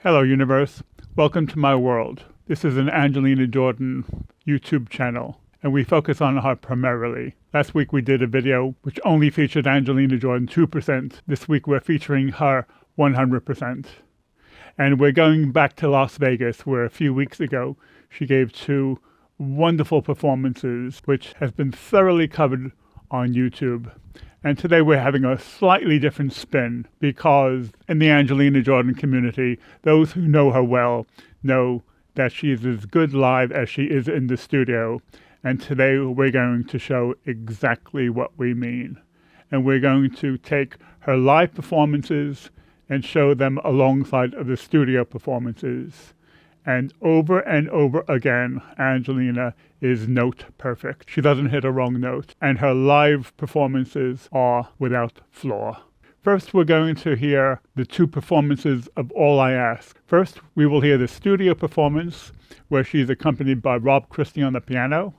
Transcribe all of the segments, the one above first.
Hello, universe. Welcome to my world. This is an Angelina Jordan YouTube channel, and we focus on her primarily. Last week we did a video which only featured Angelina Jordan 2%. This week we're featuring her 100%. And we're going back to Las Vegas, where a few weeks ago she gave two wonderful performances, which has been thoroughly covered on YouTube. And today we're having a slightly different spin because in the Angelina Jordan community, those who know her well know that she is as good live as she is in the studio. And today we're going to show exactly what we mean. And we're going to take her live performances and show them alongside of the studio performances. And over again, Angelina is note perfect. She doesn't hit a wrong note, and her live performances are without flaw. First, we're going to hear the two performances of All I Ask. First, we will hear the studio performance, where she's accompanied by Rob Christie on the piano,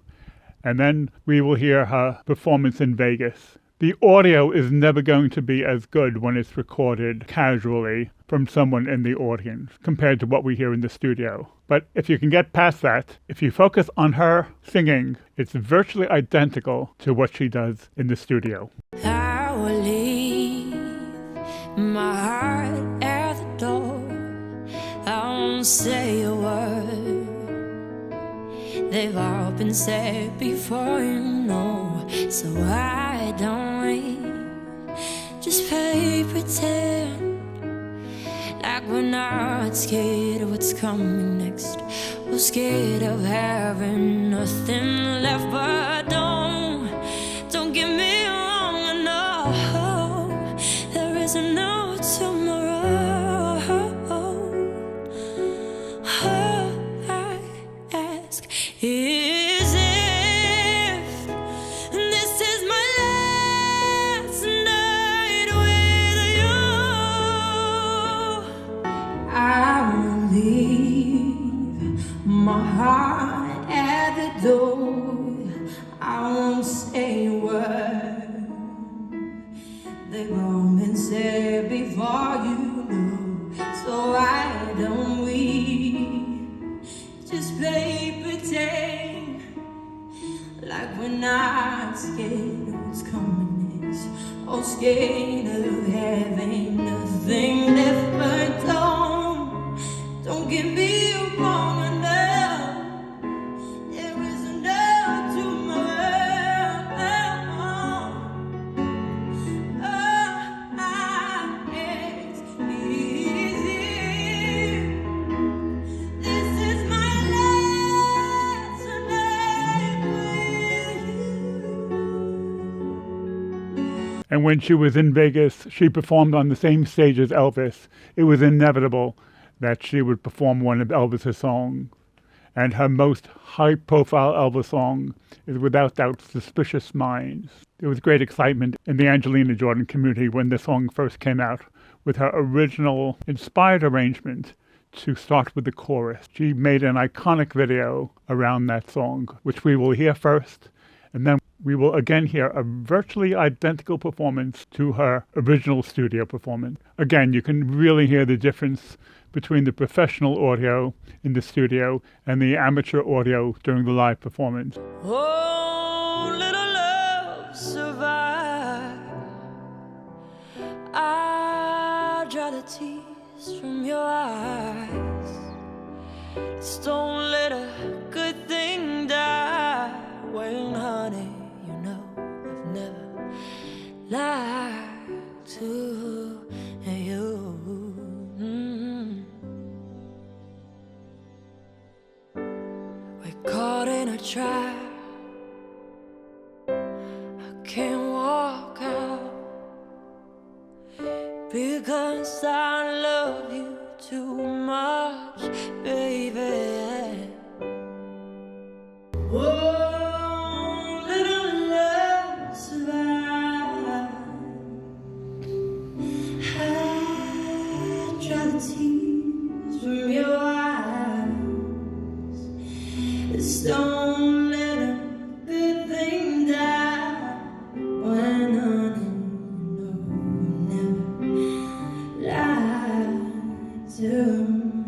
and then we will hear her performance in Vegas. The audio is never going to be as good when it's recorded casually from someone in the audience compared to what we hear in the studio. But if you can get past that, if you focus on her singing, it's virtually identical to what she does in the studio. I will leave my heart at the door. I won't say a word. They've all been said before, you know, so I don't wait. Just play pretend like we're not scared of what's coming next. We're scared of having nothing left, but don't get me wrong, I know there is no tomorrow. All I ask is if this is my last night with you. I will leave my heart at the door. I won't say a word. They've all been said before, you know, so why don't we just play pretend like we're not scared of what's coming next, or scared of having nothing left, but don't get me wrong, I know there is no tomorrow. All I ask is if this is my last night with you. And when she was in Vegas, she performed on the same stage as Elvis. It was inevitable that she would perform one of Elvis's songs. And her most high-profile Elvis song is without doubt Suspicious Minds. There was great excitement in the Angelina Jordan community when the song first came out, with her original inspired arrangement to start with the chorus. She made an iconic video around that song, which we will hear first, and then we will again hear a virtually identical performance to her original studio performance. Again, you can really hear the difference between the professional audio in the studio and the amateur audio during the live performance. Oh, little love, survive. I dry the tears from your eyes. Just don't let a good thing die. Well, honey, you know I've never lied to you. We're caught in a trap. I can't walk out because I love you too much, baby. Oh, little love, survive. I dry the tears from your eyes. Just don't let a good thing die. When honey, you know, never lie to me.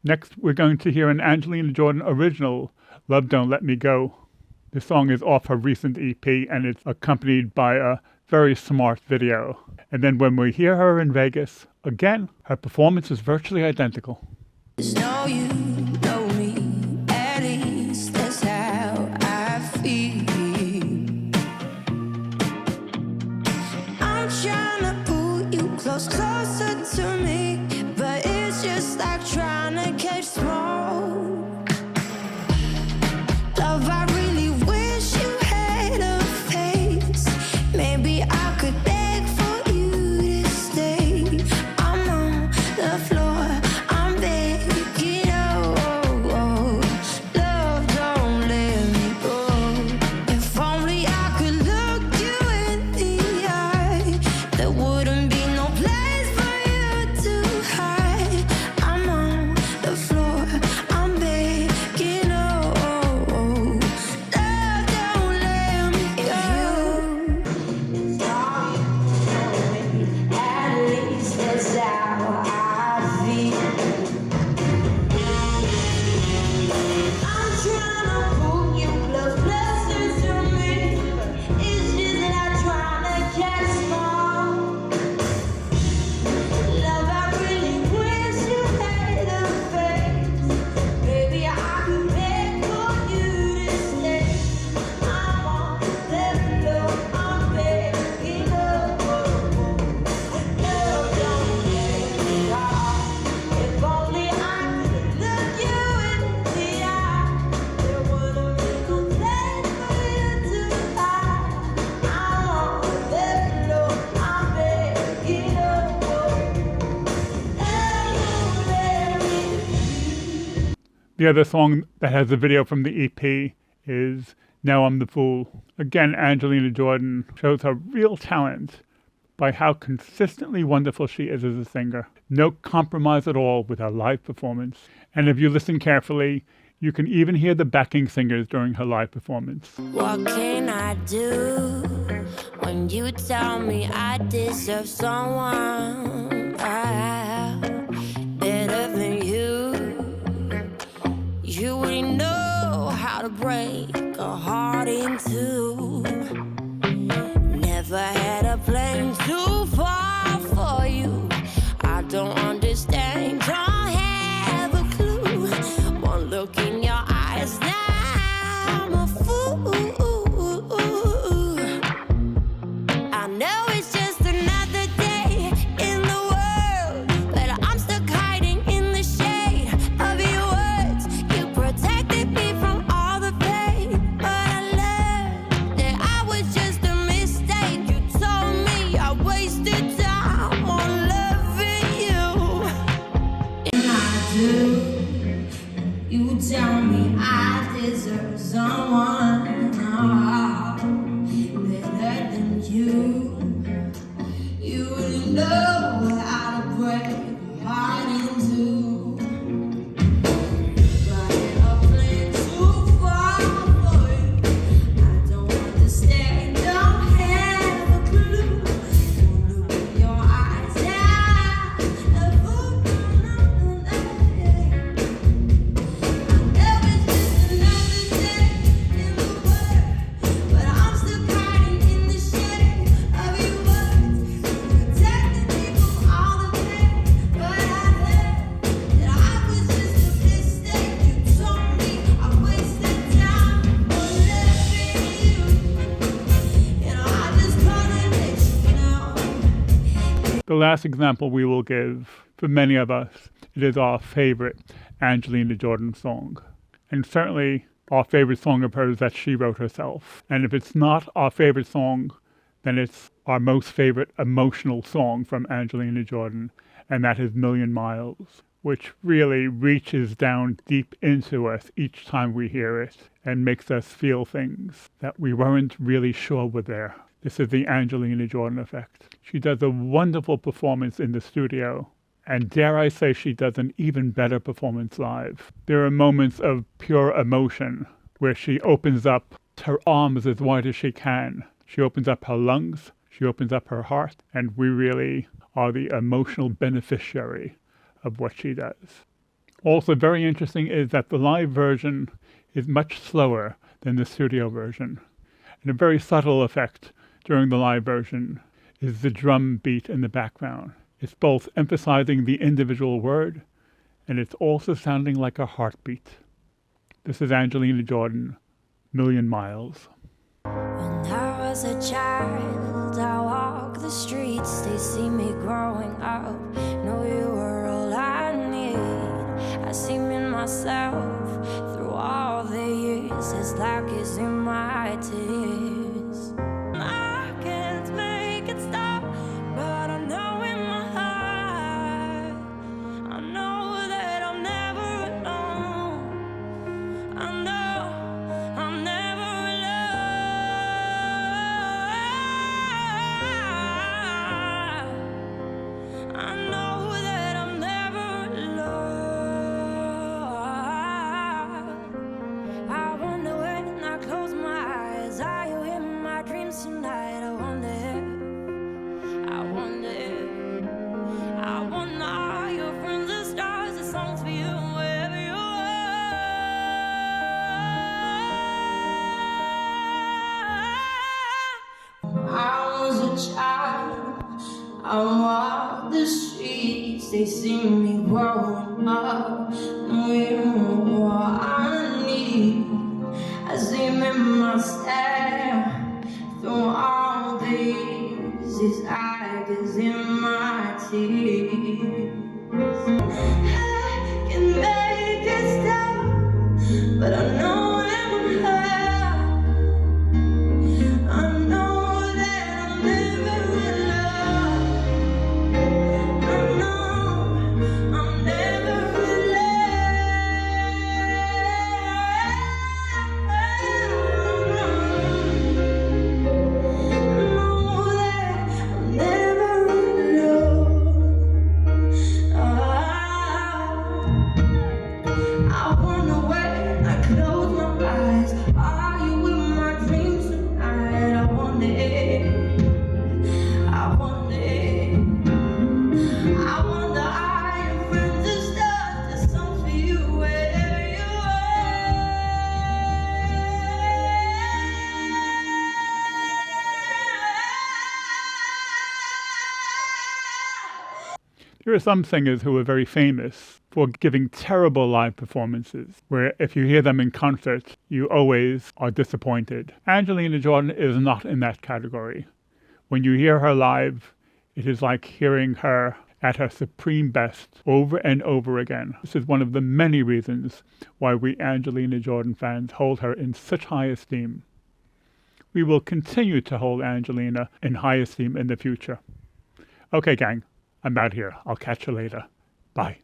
Next, we're going to hear an Angelina Jordan original, Love Don't Let Me Go. The song is off her recent EP, and it's accompanied by a very smart video. And then when we hear her in Vegas, again, her performance is virtually identical. Know you know me, at least that's how I feel. I'm trying to pull you closer to me, but it's just like trying to catch smoke. Love, I really wish you had a face. Maybe I could beg for you to stay. I'm on the floor, I'm begging, oh, love, don't let me go. If only I could look you in the eye, there wouldn't be no place for you to hide. I'm on the floor, I'm begging, oh, love, don't let me go. At least that's how I feel. I'm trying to pull you closer to me, it's just that I'm trying to catch smoke. Love, I really wish you had a face. Maybe I could beg for you to stay. I'm on the floor, I'm begging, love, don't let me go. If only I could look you in the eye, there wouldn't be no place for you to hide. I'm on the floor, I'm begging, love, don't let me. The other song that has a video from the EP is Now I'm the Fool. Again, Angelina Jordan shows her real talent by how consistently wonderful she is as a singer. No compromise at all with her live performance. And if you listen carefully, you can even hear the backing singers during her live performance. What can I do when you tell me I deserve someone better than you? You really know how to break a heart in two. Never had a plane too far for you. I don't understand, don't have a clue. One look in your eyes, now I'm a fool. I know it's just another day in the world, but I'm stuck hiding in the shade of your words. You protected me from all the pain, but I learned that I was just a mistake. You told me I wasted time on loving you, and I do. You tell me I deserve someone better than you. You really know how to break a heart in two. Riding a plane too far for you. I don't understand, don't have a clue. One look in your eyes, yeah, a fool. The last example we will give, for many of us, it is our favorite Angelina Jordan song. And certainly our favorite song of hers that she wrote herself. And if it's not our favorite song, then it's our most favorite emotional song from Angelina Jordan, and that is Million Miles, which really reaches down deep into us each time we hear it and makes us feel things that we weren't really sure were there. This is the Angelina Jordan effect. She does a wonderful performance in the studio, and dare I say she does an even better performance live. There are moments of pure emotion where she opens up her arms as wide as she can. She opens up her lungs, she opens up her heart, and we really are the emotional beneficiary of what she does. Also very interesting is that the live version is much slower than the studio version. And a very subtle effect during the live version is the drum beat in the background. It's both emphasizing the individual word, and it's also sounding like a heartbeat. This is Angelina Jordan, Million Miles. When I was a child, I walked the streets, they see me growing up. Know you were all I need. I see me in myself through all the years, as like it's in my tears. I can't make it stop, but I know in my heart, I know that I'm never alone. I know I'm never alone. I know that I'm never alone. I wonder when I close my eyes, are you in my dreams tonight? I wonder, are your friends the stars, the songs for you wherever you are. I was a child, I walked the streets, they see me growing up. And we know what I need. I see me myself through all these, it's like it's in my tears. I can make it stop, but I know it won't help. I know that I'm never alone. I know I'm never I wonder when I close my eyes, are you in my dreams tonight? I wonder, are your friends the stars, the songs for you wherever you There are some singers who are very famous for giving terrible live performances, where if you hear them in concert, you always are disappointed. Angelina Jordan is not in that category. When you hear her live, it is like hearing her at her supreme best over and over again. This is one of the many reasons why we Angelina Jordan fans hold her in such high esteem. We will continue to hold Angelina in high esteem in the future. Okay, gang, I'm out here. I'll catch you later. Bye.